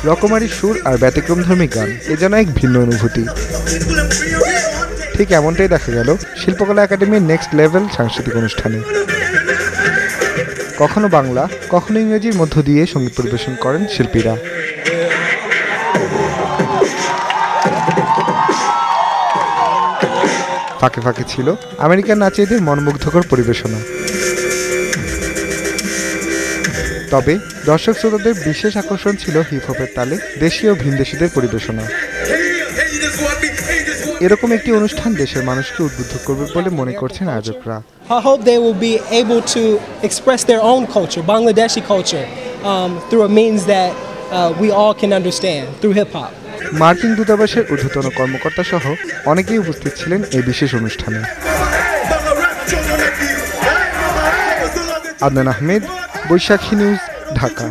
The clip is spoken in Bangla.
রকমারি সুর আর ব্যতিক্রমধর্মী গান এ যেন এক ভিন্ন অনুভূতি। ঠিক এমনটাই দেখা গেল শিল্পকলা একাডেমির নেক্সট লেভেল সাংস্কৃতিক অনুষ্ঠানে। কখনো বাংলা কখনো ইংরেজির মধ্য দিয়ে সঙ্গীত পরিবেশন করেন শিল্পীরা। ফাঁকে ফাঁকে ছিল আমেরিকান নাচিয়েদের মনোমুগ্ধকর পরিবেশনা। তবে দর্শক শ্রোতাদের বিশেষ আকর্ষণ ছিল হিপহপের তালে দেশীয় ও ভিনদেশীদের পরিবেশনা। এরকম একটি অনুষ্ঠান দেশের মানুষকে উদ্বুদ্ধ করবে বলে মনে করছেন আয়োজকরা। I hope they will be able to express their own culture, Bangladeshi culture, through a means that we all can understand, through hip hop. মার্কিন দূতাবাসের ঊর্ধ্বতন কর্মকর্তা সহ অনেকেই উপস্থিত ছিলেন এই বিশেষ অনুষ্ঠানে। আদনান আহমেদ, বৈশাখী নিউজ, ঢাকা।